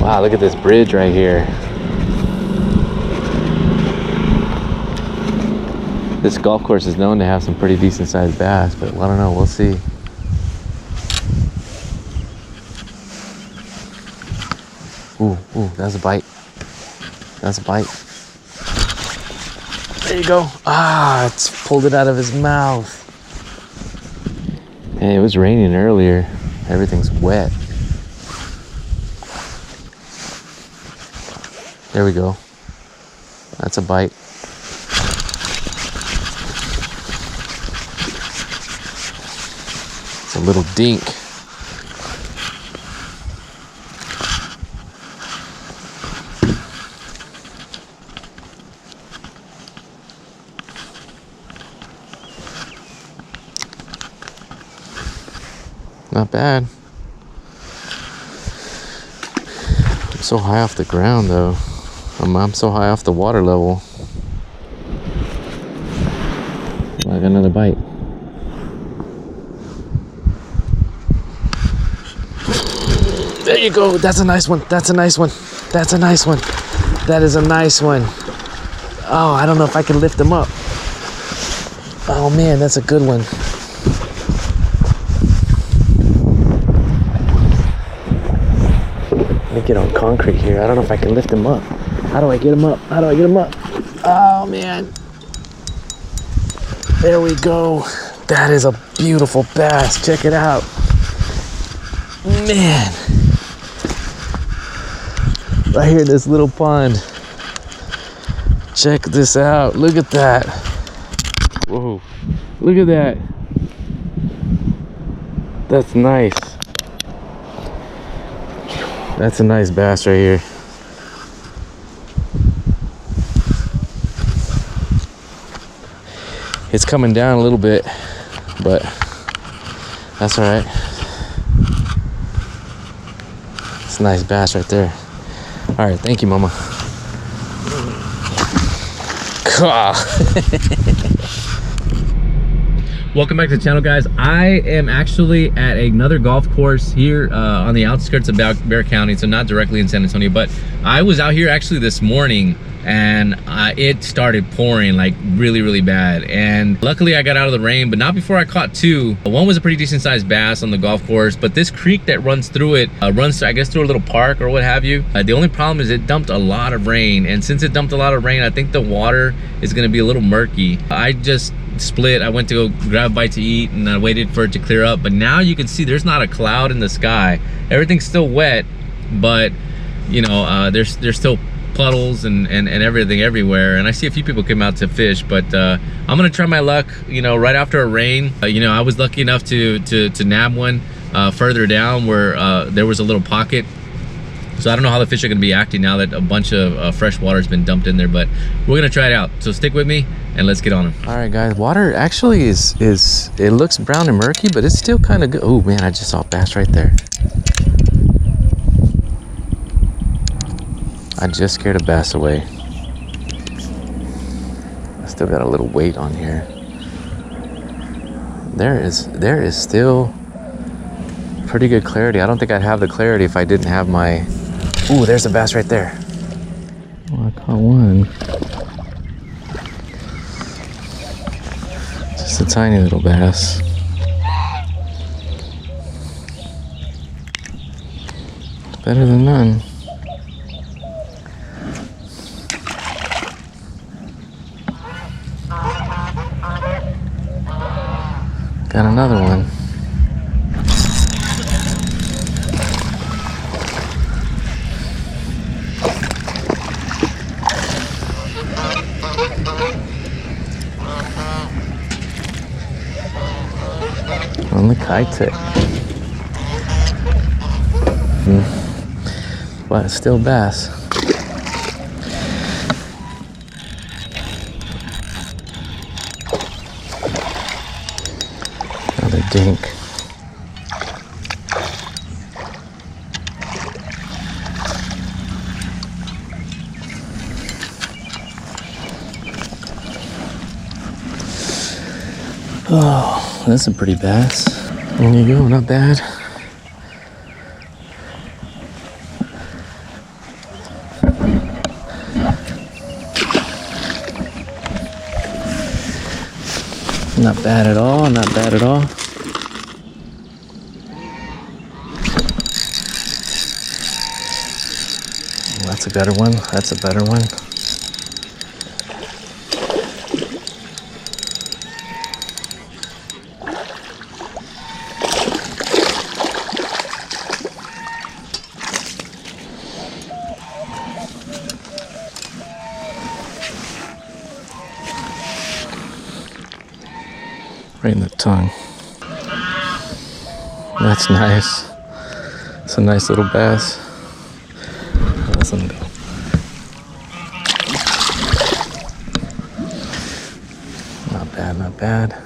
Wow, look at this bridge right here. This golf course is known to have some pretty decent sized bass, but I don't know, we'll see. Ooh, that's a bite. That's a bite. There you go. Ah, it's pulled it out of his mouth. Hey, it was raining earlier. Everything's wet. There we go. That's a bite. It's a little dink. Not bad. I'm so high off the ground though. I'm so high off the water level. I got another bite. There you go. That's a nice one. That's a nice one. That's a nice one. That is a nice one. Oh, I don't know if I can lift him up. Oh man, that's a good one. Get on concrete here. I don't know if I can lift him up. How do I get him up? How do I get him up? Oh man. There we go. That is a beautiful bass. Check it out. Man. Right here in this little pond. Check this out. Look at that. Whoa. Look at that. That's nice. That's a nice bass right here. It's coming down a little bit, but that's all right. It's a nice bass right there. All right, thank you, Mama. Welcome back to the channel, guys. I am actually at another golf course here on the outskirts of Bexar County, so not directly in San Antonio, but I was out here actually this morning and it started pouring like really bad, and luckily I got out of the rain, but not before I caught two. One was a pretty decent sized bass on the golf course, but this creek that runs through it runs I guess through a little park or what have you. The only problem is it dumped a lot of rain, and since it dumped a lot of rain, I think the water is going to be a little murky. I just split. I went to go grab a bite to eat and I waited for it to clear up, but now you can see there's not a cloud in the sky. Everything's still wet, but you know, there's still puddles and everything everywhere, and I see a few people came out to fish, but I'm gonna try my luck, you know, right after a rain. You know, I was lucky enough to nab one further down where there was a little pocket. So I don't know how the fish are gonna be acting now that a bunch of fresh water has been dumped in there, but we're gonna try it out. So stick with me and let's get on them. All right, guys, water actually is it looks brown and murky, but it's still kind of good. Oh man, I just saw a bass right there. I just scared a bass away. I still got a little weight on here. There is still pretty good clarity. I don't think I'd have the clarity if I didn't have my... Ooh, there's a bass right there. Oh, I caught one. Just a tiny little bass. Better than none. Got another one. On the kite tip. But it's still bass. Another dink. Oh, that's a pretty bass. There you go, not bad. Not bad at all, not bad at all. That's a better one, that's a better one. Right in the tongue. That's nice. It's a nice little bass. Let's let him go. Not bad, not bad. I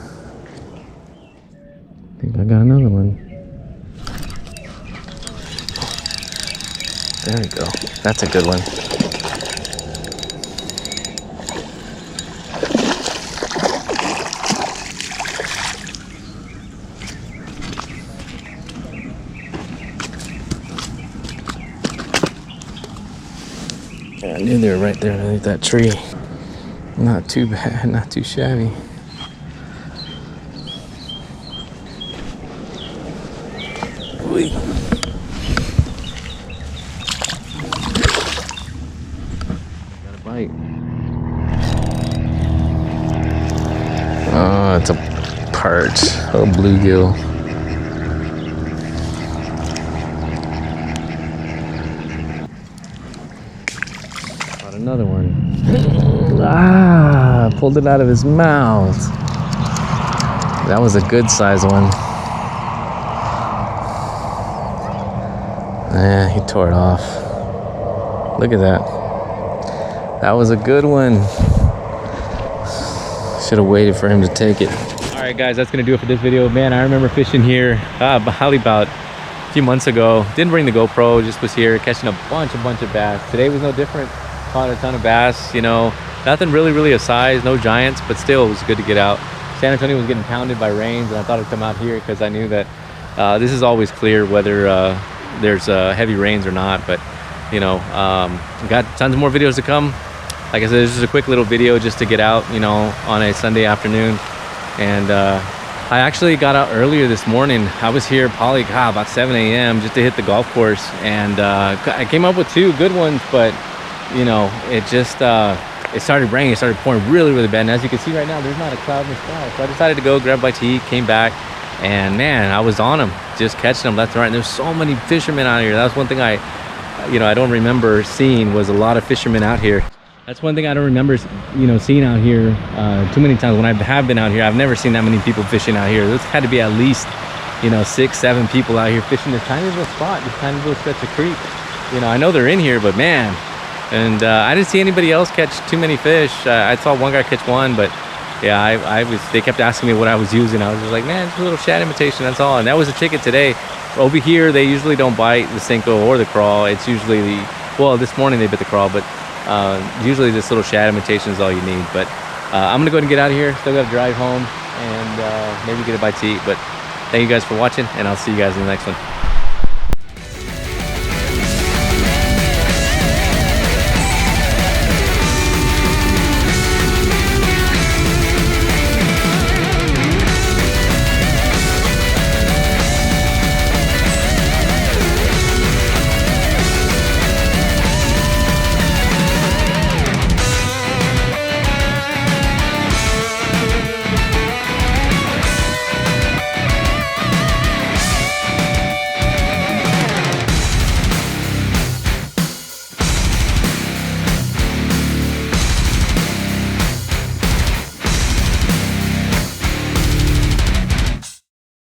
think I got another one. There we go. That's a good one. I knew they were right there underneath that tree. Not too bad, not too shabby. Whee. Got a bite. Oh, it's a perch, a bluegill. Another one. Ah, pulled it out of his mouth. That was a good size one. Yeah, he tore it off. Look at that. That was a good one. Should have waited for him to take it. All right, guys, that's gonna do it for this video. Man, I remember fishing here probably about a few months ago. Didn't bring the GoPro, just was here catching a bunch of bass. Today was no different. Caught a ton of bass, you know, nothing really a size, no giants, but still it was good to get out. San Antonio was getting pounded by rains, and I thought I'd come out here because I knew that this is always clear whether there's heavy rains or not. But you know, got tons more videos to come. Like I said, this is a quick little video just to get out, you know, on a Sunday afternoon. And I actually got out earlier this morning. I was here probably about 7 a.m. just to hit the golf course, and I came up with 2 good ones, but you know, it just it started raining. It started pouring really bad, and as you can see right now, there's not a cloud in the sky. So I decided to go grab a bite to eat, came back, and man, I was on them, just catching them left and right. And there's so many fishermen out here. That was one thing I don't remember seeing, was a lot of fishermen out here. That's one thing I don't remember, you know, seeing out here too many times. When I have been out here, I've never seen that many people fishing out here. There's had to be at least, you know, 6, 7 people out here fishing this tiny little spot, this tiny little stretch of creek. You know, I know they're in here, but man. And I didn't see anybody else catch too many fish. I saw one guy catch one, but yeah, they kept asking me what I was using. I was just like, man, it's a little shad imitation, that's all. And that was the ticket today. Over here, they usually don't bite the Senko or the crawl. It's usually well, this morning they bit the crawl, but usually this little shad imitation is all you need. But I'm gonna go ahead and get out of here. Still gotta drive home and maybe get a bite to eat. But thank you guys for watching, and I'll see you guys in the next one.